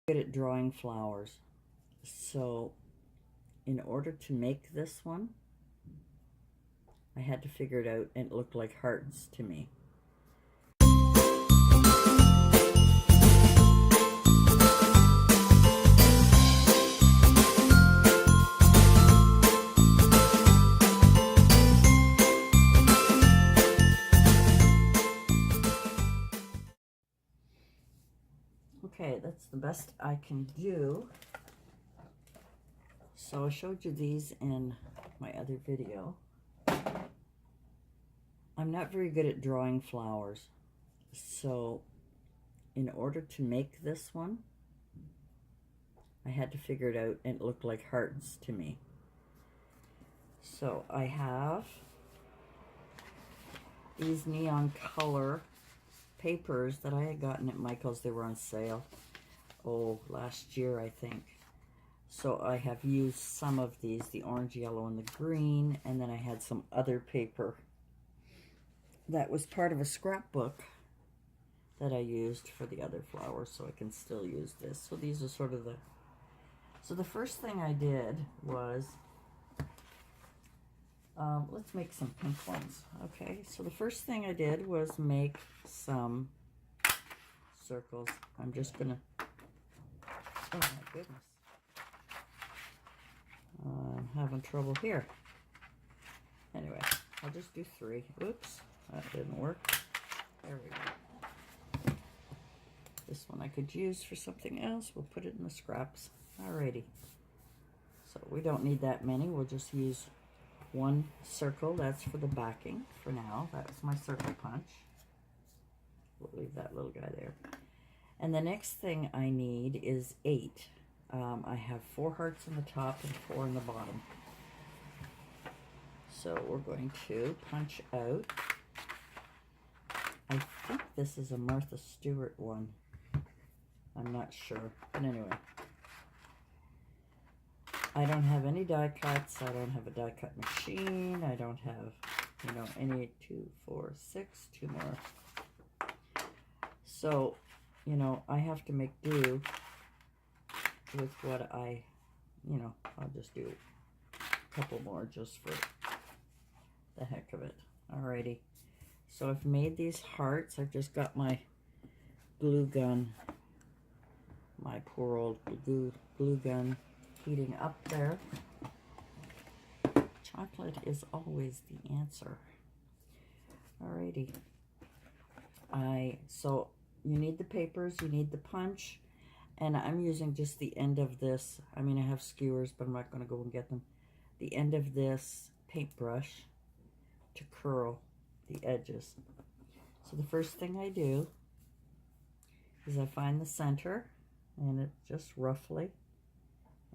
Good at drawing flowers. So in order to make this one, I had to figure it out, and it looked like hearts to me. Okay, that's the best I can do. So I showed you these in my other video. I'm not very good at drawing flowers. So in order to make this one, I had to figure it out, and it looked like hearts to me. So I have these neon color papers that I had gotten at Michael's. They were on sale, last year, I think. So I have used some of these, the orange, yellow, and the green, and then I had some other paper that was part of a scrapbook that I used for the other flowers, so I can still use this. So these are sort of so the first thing I did was, let's make some pink ones. Okay, so the first thing I did was make some circles. I'm just gonna, oh my goodness. I'm having trouble here. Anyway, I'll just do 3. Oops, that didn't work. There we go. This one I could use for something else. We'll put it in the scraps. Alrighty. So we don't need that many. We'll just use 1 circle. That's for the backing for now. That's my circle punch. We'll leave that little guy there. And the next thing I need is 8. I have 4 hearts in the top and 4 in the bottom. So we're going to punch out. I think this is a Martha Stewart one. I'm not sure. But anyway. I don't have any die cuts. I don't have a die cut machine. I don't have, any 2, 4, 6, 2 more. So, I have to make do with what I'll just do a couple more just for the heck of it. Alrighty. So I've made these hearts. I've just got my glue gun, my poor old glue gun heating up there. Chocolate is always the answer. Alrighty. So you need the papers, you need the punch, and I'm using just the end of this. I mean, I have skewers, but I'm not going to go and get them. The end of this paintbrush to curl the edges. So the first thing I do is I find the center, and it just roughly,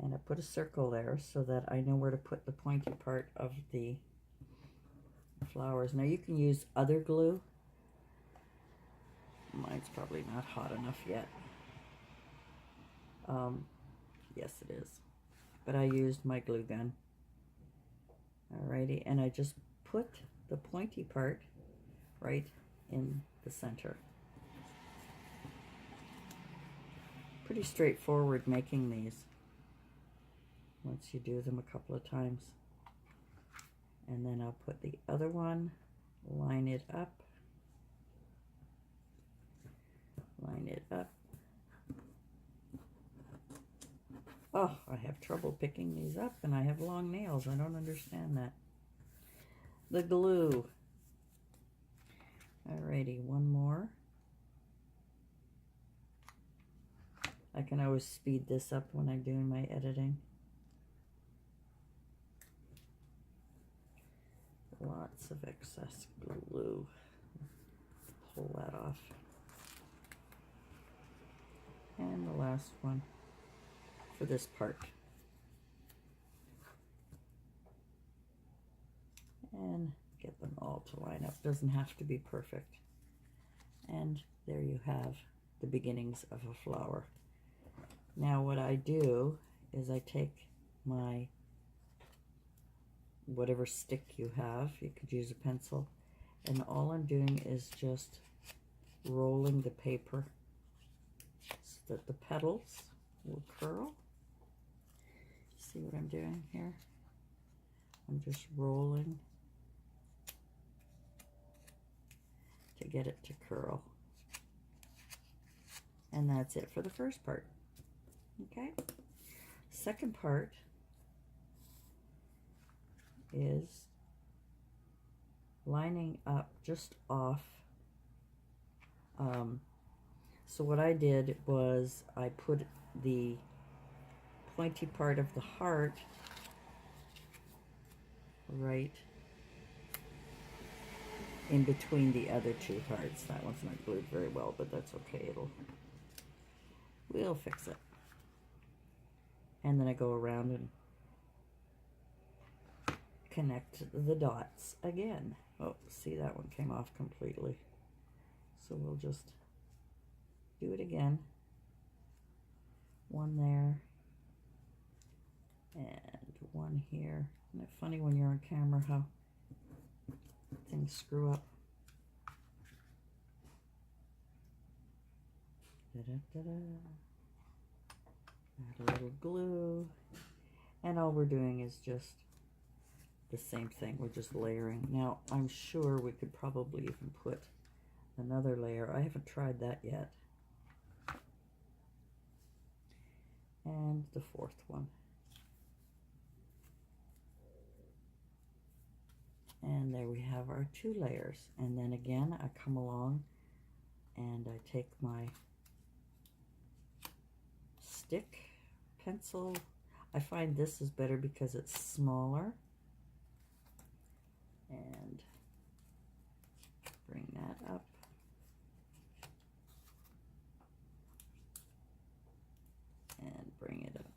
and I put a circle there so that I know where to put the pointy part of the flowers. Now you can use other glue. Mine's probably not hot enough yet. Yes it is. But I used my glue gun. Alrighty, and I just put the pointy part right in the center. Pretty straightforward making these once you do them a couple of times. And then I'll put the other one, line it up, line it up. Oh, I have trouble picking these up, and I have long nails. I don't understand that. The glue. Alrighty, one more. I can always speed this up when I'm doing my editing. Lots of excess glue. Pull that off. And the last one for this part. And get them all to line up. Doesn't have to be perfect. And there you have the beginnings of a flower. Now what I do is I take my whatever stick you have, you could use a pencil, and all I'm doing is just rolling the paper so that the petals will curl. See what I'm doing here? I'm just rolling to get it to curl. And that's it for the first part. Okay? Second part is lining up just off. So what I did was I put the pointy part of the heart right in between the other two hearts. That one's not glued very well, but that's okay. We'll fix it. And then I go around and connect the dots again. Oh, see, that one came off completely. So we'll just do it again. One there. And one here. Isn't it funny when you're on camera how things screw up? Da-da-da-da. Add a little glue. And all we're doing is just the same thing. We're just layering. Now, I'm sure we could probably even put another layer. I haven't tried that yet. And the fourth one. And there we have our 2 layers. And then again, I come along and I take my stick pencil. I find this is better because it's smaller. And bring that up. And bring it up.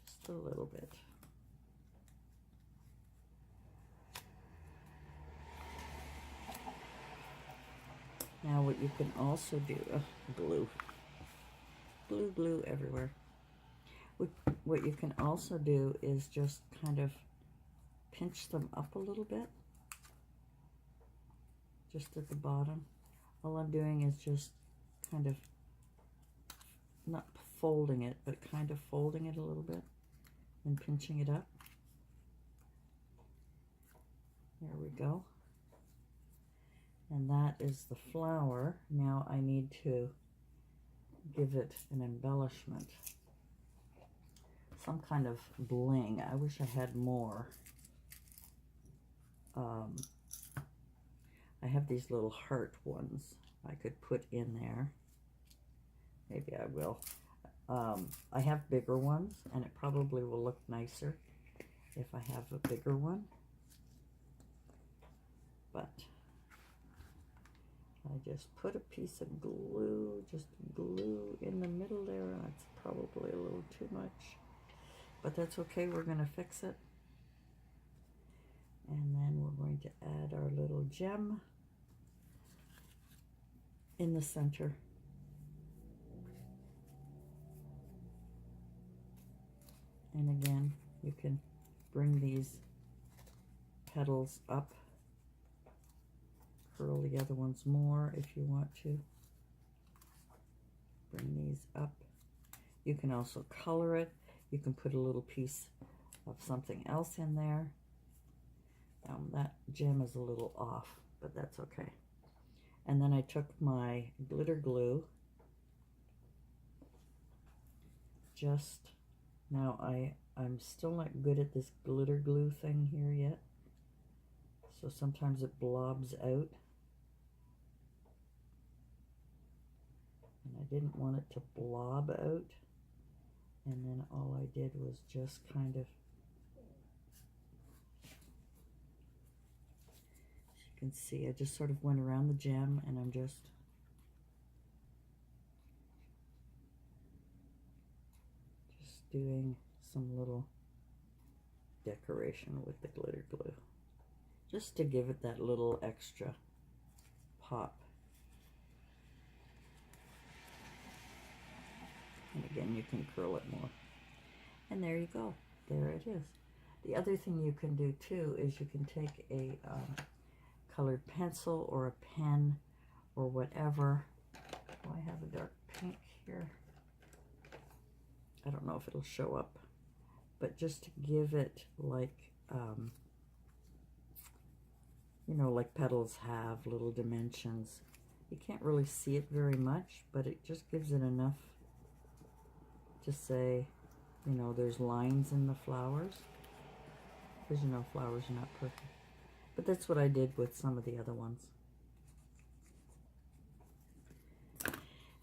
Just a little bit. Now what you can also do, glue everywhere. What you can also do is just kind of pinch them up a little bit, just at the bottom. All I'm doing is just kind of, not folding it, but kind of folding it a little bit and pinching it up. There we go. And that is the flower. Now I need to give it an embellishment. Some kind of bling. I wish I had more. I have these little heart ones I could put in there. Maybe I will. I have bigger ones, and it probably will look nicer if I have a bigger one. But I just put a piece of glue, just glue in the middle there. That's probably a little too much, but that's okay. We're going to fix it. And then we're going to add our little gem in the center. And again, you can bring these petals up. Curl the other ones more if you want to. Bring these up. You can also color it. You can put a little piece of something else in there. That gem is a little off, but that's okay. And then I took my glitter glue. Now I'm still not good at this glitter glue thing here yet. So sometimes it blobs out. And I didn't want it to blob out. And then all I did was just kind of, as you can see, I just sort of went around the gem, and I'm just doing some little decoration with the glitter glue, just to give it that little extra pop. And again, you can curl it more. And there you go. There it is. The other thing you can do too is you can take a colored pencil or a pen or whatever. Oh, I have a dark pink here. I don't know if it'll show up, but just to give it like, you know, like petals have little dimensions. You can't really see it very much, but it just gives it enough to say, you know, there's lines in the flowers. Because, you know, flowers are not perfect. But that's what I did with some of the other ones.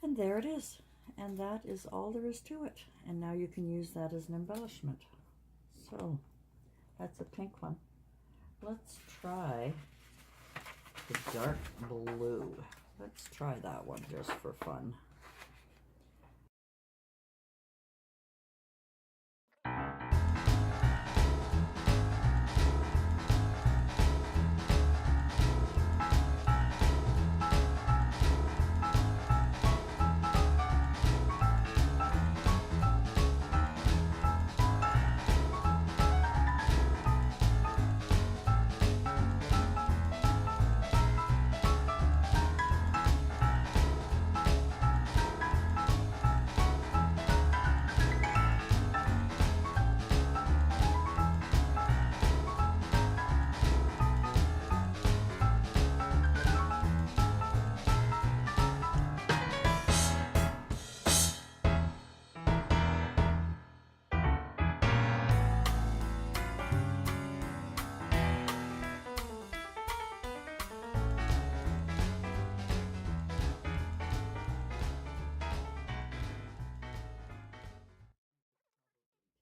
And there it is. And that is all there is to it. And now you can use that as an embellishment. So, that's a pink one. Let's try the dark blue. Let's try that one just for fun.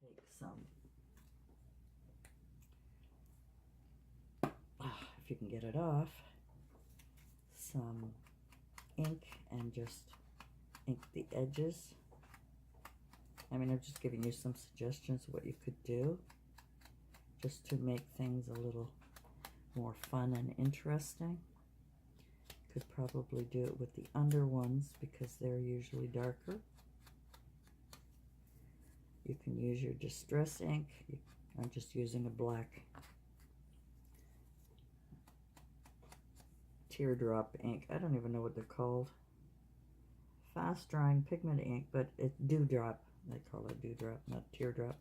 Take some, if you can get it off, some ink and just ink the edges. I mean, I'm just giving you some suggestions of what you could do just to make things a little more fun and interesting. Could probably do it with the under ones because they're usually darker. You can use your distress ink. I'm just using a black teardrop ink. I don't even know what they're called. Fast drying pigment ink, but it's dewdrop. They call it dewdrop, not teardrop.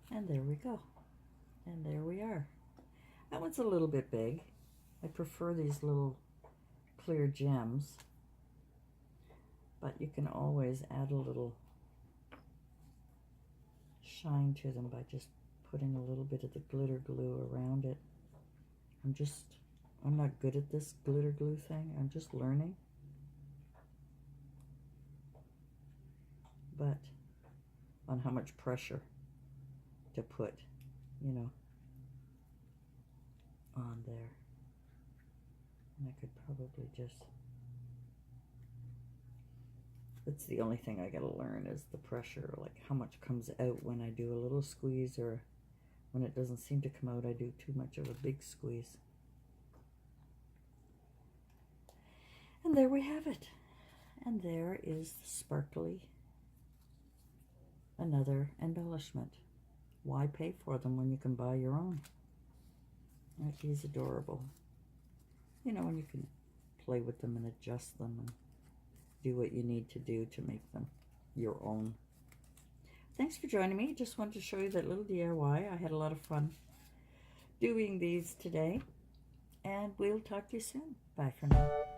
And there we go. And there we are. That one's a little bit big. I prefer these little clear gems. But you can always add a little shine to them by just putting a little bit of the glitter glue around it. I'm not good at this glitter glue thing. I'm just learning. But on how much pressure to put, you know, on there. And I could probably just, that's the only thing I gotta learn is the pressure, like how much comes out when I do a little squeeze, or when it doesn't seem to come out, I do too much of a big squeeze. And there we have it. And there is the sparkly, another embellishment. Why pay for them when you can buy your own? He's adorable. You know, and you can play with them and adjust them and do what you need to do to make them your own. Thanks for joining me. Just wanted to show you that little DIY. I had a lot of fun doing these today. And we'll talk to you soon. Bye for now.